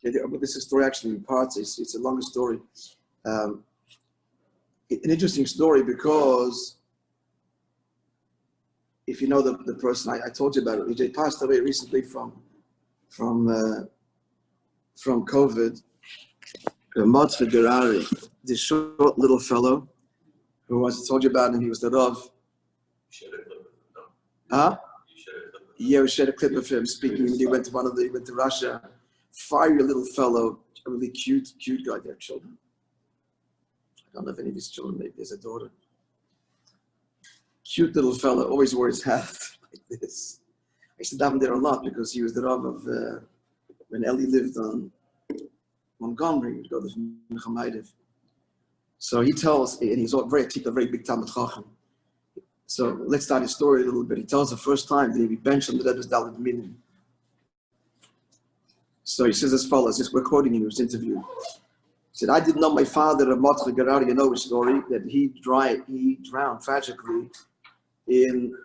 But this is a story actually in parts. It's a longer story. An interesting story because if you know the person I told you about it, he passed away recently from COVID. Moishe Gerari, this short little fellow who I told you about him, he was the Rav. Huh? Yeah, we shared a clip of him speaking when he went to Russia. Fiery little fellow, a really cute guy. They have children. I don't know if any of his children, maybe there's a daughter. Cute little fellow, always wore his hat like this. I used to daven there a lot because he was the Rav of, when Eli lived on Montgomery, we'd go to Mechamaydev. So he tells, and he's a very big Talmud Chacham. So let's start his story a little bit. He tells the first time that he benched on the Rebbe's Dalet Minim. So he says as follows, we're quoting him in his interview. He said, I didn't know my father, Moishe Gerari, you know his story, that he drowned tragically in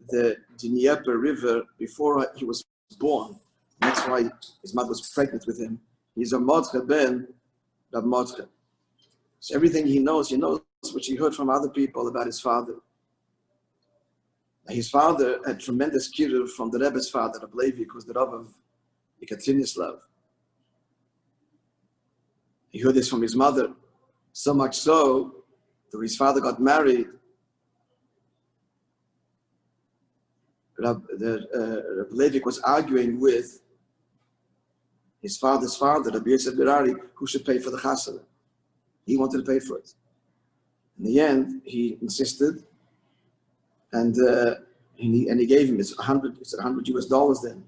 the Dnieper River before he was born. And that's why his mother was pregnant with him. He's a Moishe ben Rab Moishe. So everything he knows which he heard from other people about his father. His father had tremendous kiruv from the Rebbe's father, Rabbi Levi, who was the Rabbi of Lulav. He heard this from his mother, so much so that when his father got married, Rabbi Levi was arguing with his father's father, Rabbi Yosef Gerari, who should pay for the chasana. He wanted to pay for it. In the end, he insisted, and he gave him $100 US then.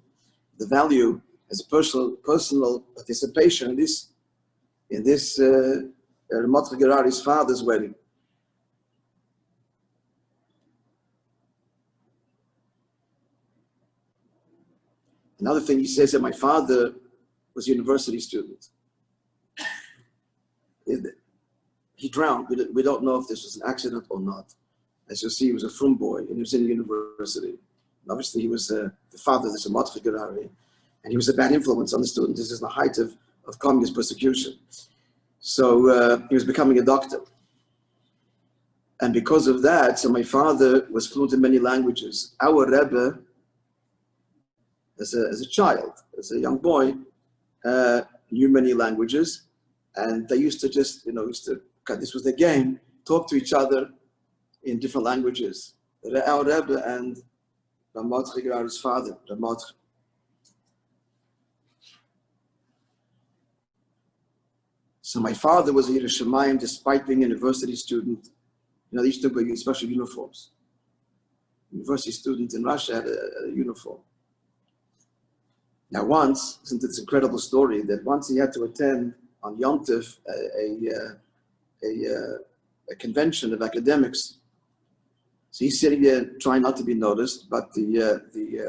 The value as a personal participation in this Moishe Gerari's father's wedding. Another thing he says that my father was a university student. He drowned. We don't know if this was an accident or not. As you'll see, he was a frum boy and he was in university. And obviously, he was the father of this Moishe Gerari, and he was a bad influence on the students. This is the height of communist persecution. So he was becoming a doctor. And because of that, so my father was fluent in many languages. Our Rebbe, as a child, as a young boy, knew many languages, and they used to just, this was the game, talk to each other in different languages. Our Rebbe and Moishe Gerari's father, Moishe. So my father was a Yerushalayim despite being a university student. They used to wear special uniforms. University students in Russia had a uniform. Now once, isn't this incredible story, that once he had to attend on Yom Tov a convention of academics. So he's sitting there trying not to be noticed, but the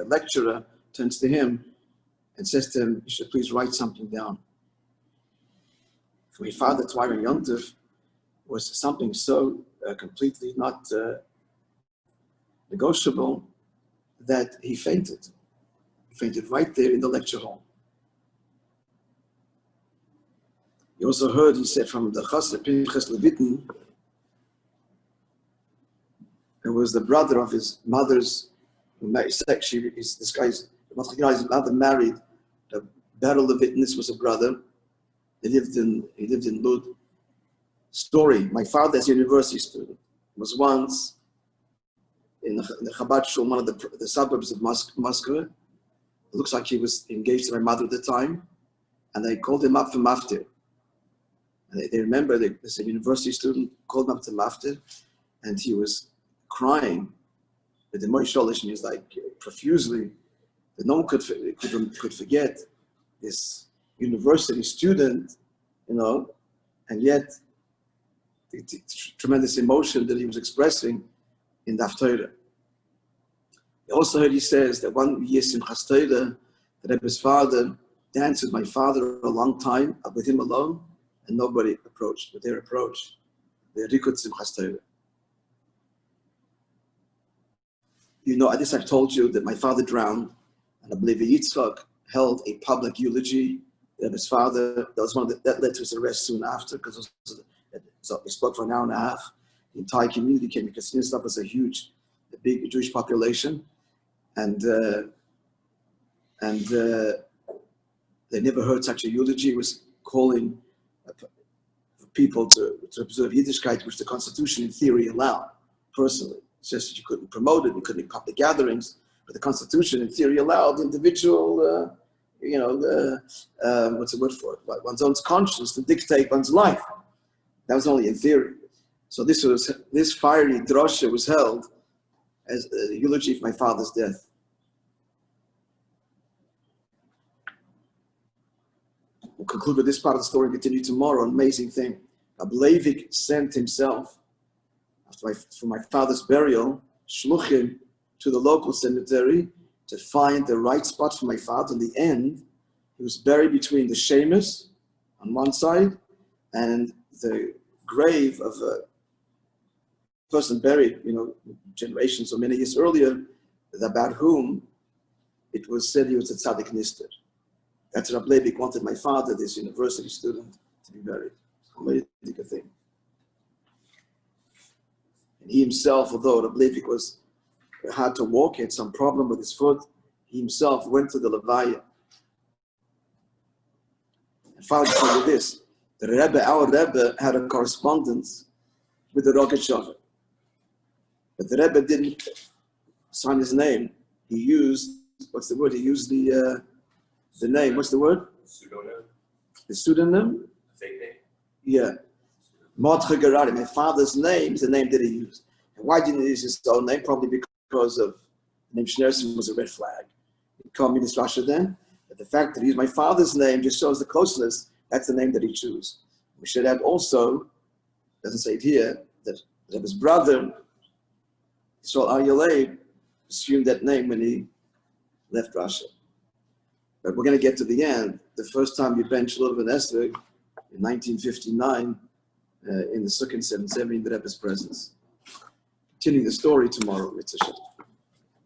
lecturer turns to him and says to him, you should please write something down. For my father, Twire Yom Tov was something so completely not negotiable that he fainted. He fainted right there in the lecture hall. He also heard, he said, from the Chassid Pinchas Levitin, it was the brother of his mother's, this guy's mother married the Beryl Levitin. This was a brother. He lived in Lud. Story, my father as a university student was once in the Chabad Shul, one of the suburbs of Moscow. It looks like he was engaged to my mother at the time, and they called him up for maftir. And they remember, this a university student called him up to maftir, and he was crying. But the Moishe is like profusely, that no one could forget this university student, and yet the tremendous emotion that he was expressing in the Haftarah. I also heard he says that one year Simchas Torah, that his father danced with my father a long time, with him alone, and nobody approached. But their approach, the Rikut Simchas Torah. I guess I've told you that my father drowned, and I believe Yitzchak held a public eulogy His father, that was that led to his arrest soon after, because he spoke for an hour and a half. The entire community came, because Lulav was a big Jewish population, and they never heard such a eulogy. He was calling people to preserve Yiddishkeit, which the Constitution in theory allowed. Personally, it's just that you couldn't promote it, you couldn't have public gatherings, but the Constitution in theory allowed individual, what's the word for it? One's own conscience to dictate one's life. That was only in theory. So this fiery drosha was held as a eulogy for my father's death. We'll conclude with this part of the story and continue tomorrow. An amazing thing. Rabbi sent himself, for my father's burial, shluchim, to the local cemetery to find the right spot for my father. In the end, he was buried between the shemus on one side and the grave of a person buried, generations or many years earlier, about whom it was said he was a tzaddik nister. That's Rabbi wanted my father, this university student, to be buried. Amazing thing. And he himself, although Rabbi was hard to walk, he had some problem with his foot, he himself went to the Levaya. And finally, tell you this, our Rebbe had a correspondence with the Rogatchover. But the Rebbe didn't sign his name. He used, what's the word? He used the name, what's the word? Pseudonym. The pseudonym? Fake name. Yeah. Mordechai Gerari, my father's name is the name that he used. And why didn't he use his own name? Probably because of the name Schneerson was a red flag. He called me this Russia then. But the fact that he used my father's name just shows the closeness. That's the name that he chose. We should add also, doesn't say it here, that his brother, Yisrael Aryaleh, assumed that name when he left Russia. But we're going to get to the end. The first time you benched Lulav and Esther in 1959 in the Sukkot 770 in the Rebbe's presence. Continuing the story tomorrow, Mitzvah.